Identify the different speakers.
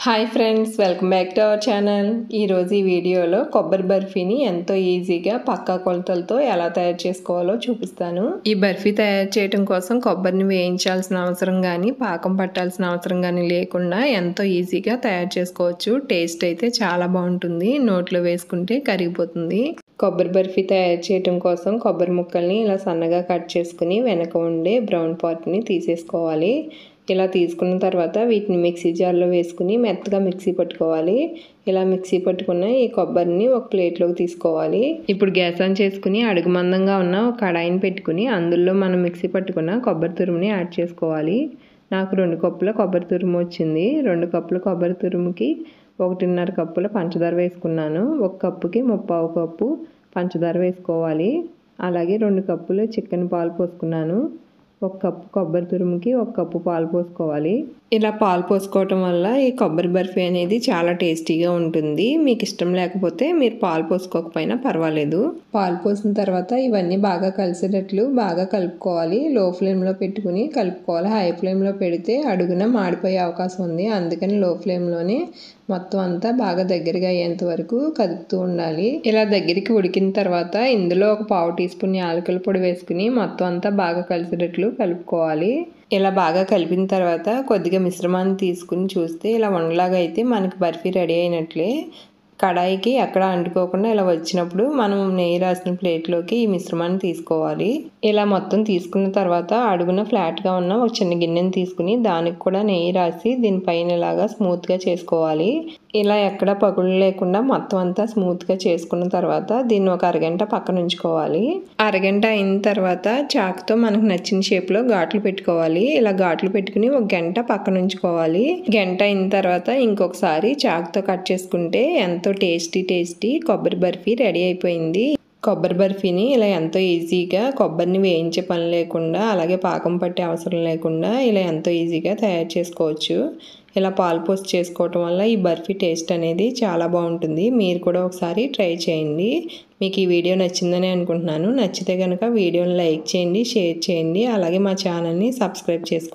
Speaker 1: Hi friends, welcome back to our channel. ఈరోజు ఈ వీడియోలో కొబ్బరి బర్ఫీని ఎంతో ఈజీగా పక్కా కొలతలతో ఎలా తయారు చేసుకోవాలో చూపిస్తాను. ఈ బర్ఫీ తయారు చేయడం కోసం కొబ్బరిని వేయించాల్సిన అవసరం కానీ పాకం పట్టాల్సిన అవసరం కానీ లేకుండా ఎంతో ఈజీగా తయారు చేసుకోవచ్చు. టేస్ట్ అయితే చాలా బాగుంటుంది, నోట్లో వేసుకుంటే కరిగిపోతుంది. కొబ్బరి బర్ఫీ తయారు చేయడం కోసం కొబ్బరి ముక్కల్ని ఇలా సన్నగా కట్ చేసుకుని వెనక ఉండే బ్రౌన్ పార్ట్ని తీసేసుకోవాలి. ఇలా తీసుకున్న తర్వాత వీటిని మిక్సీ జార్లో వేసుకుని మెత్తగా మిక్సీ పట్టుకోవాలి. ఇలా మిక్సీ పట్టుకున్న ఈ కొబ్బరిని ఒక ప్లేట్లోకి తీసుకోవాలి. ఇప్పుడు గ్యాస్ ఆన్ చేసుకుని అడుగు మందంగా ఉన్న ఒక కడాయిని పెట్టుకుని అందులో మనం మిక్సీ పట్టుకున్న కొబ్బరి తురుముని యాడ్ చేసుకోవాలి. నాకు 2 కప్పుల కొబ్బరి తురుము వచ్చింది. 2 కప్పుల కొబ్బరి తురుముకి 1.5 కప్పుల పంచదార వేసుకున్నాను. 1 కప్పుకి 3/4 కప్పు పంచదార వేసుకోవాలి. అలాగే 2 కప్పులు చిక్కని పాలు పోసుకున్నాను. 1 కప్పు కొబ్బరి తురుముకి 1 కప్పు పాలు పోసుకోవాలి. ఇలా పాలు పోసుకోవటం వల్ల ఈ కొబ్బరి బర్ఫీ అనేది చాలా టేస్టీగా ఉంటుంది. మీకు ఇష్టం లేకపోతే మీరు పాలు పోసుకోకపోయినా పర్వాలేదు. పాలు పోసిన తర్వాత ఇవన్నీ బాగా కలిసేటట్లు బాగా కలుపుకోవాలి. లో ఫ్లేమ్లో పెట్టుకుని కలుపుకోవాలి. హై ఫ్లేమ్లో పెడితే అడుగున మాడిపోయే అవకాశం ఉంది. అందుకని లో ఫ్లేమ్లోనే మొత్తం అంతా బాగా దగ్గరగా అయ్యేంత వరకు కదుపుతూ ఉండాలి. ఇలా దగ్గరికి ఉడికిన తర్వాత ఇందులో ఒక 1/2 టీ స్పూన్ యాలకుల పొడి వేసుకుని మొత్తం అంతా బాగా కలిసేటట్లు కలుపుకోవాలి. ఇలా బాగా కలిపిన తర్వాత కొద్దిగా మిశ్రమాన్ని తీసుకుని చూస్తే ఇలా ఉండలాగా అయితే మనకి బర్ఫీ రెడీ అయినట్లే. కడాయికి ఎక్కడ అంటుకోకుండా ఇలా వచ్చినప్పుడు మనం నెయ్యి రాసిన ప్లేట్లోకి ఈ మిశ్రమాన్ని తీసుకోవాలి. ఇలా మొత్తం తీసుకున్న తర్వాత అడుగున ఫ్లాట్గా ఉన్న ఒక చిన్న గిన్నెని తీసుకుని దానికి కూడా నెయ్యి రాసి దీనిపైన ఇలాగా స్మూత్గా చేసుకోవాలి. ఇలా ఎక్కడ పగుళ్ళు లేకుండా మొత్తం అంతా స్మూత్గా చేసుకున్న తర్వాత దీన్ని ఒక అరగంట పక్కన ఉంచుకోవాలి. అరగంట అయిన తర్వాత చాకుతో మనకు నచ్చిన షేప్లో ఘాట్లు పెట్టుకోవాలి. ఇలా ఘాట్లు పెట్టుకుని 1 గంట పక్కన ఉంచుకోవాలి. గంట అయిన తర్వాత ఇంకొకసారి చాకుతో కట్ చేసుకుంటే ఎంతో టేస్టీ కొబ్బరి బర్ఫీ రెడీ అయిపోయింది. కొబ్బరి బర్ఫీని ఇలా ఎంతో ఈజీగా కొబ్బరిని వేయించే పని లేకుండా అలాగే పాకం పట్టే అవసరం లేకుండా ఇలా ఎంతో ఈజీగా తయారు చేసుకోవచ్చు. ఇలా పాలు పోసి చేసుకోవటం వల్ల ఈ బర్ఫీ టేస్ట్ అనేది చాలా బాగుంటుంది. మీరు కూడా ఒకసారి ట్రై చేయండి. మీకు ఈ వీడియో నచ్చిందని అనుకుంటున్నాను. నచ్చితే కనుక వీడియోని లైక్ చేయండి, షేర్ చేయండి, అలాగే మా ఛానల్ని సబ్స్క్రైబ్ చేసుకోండి.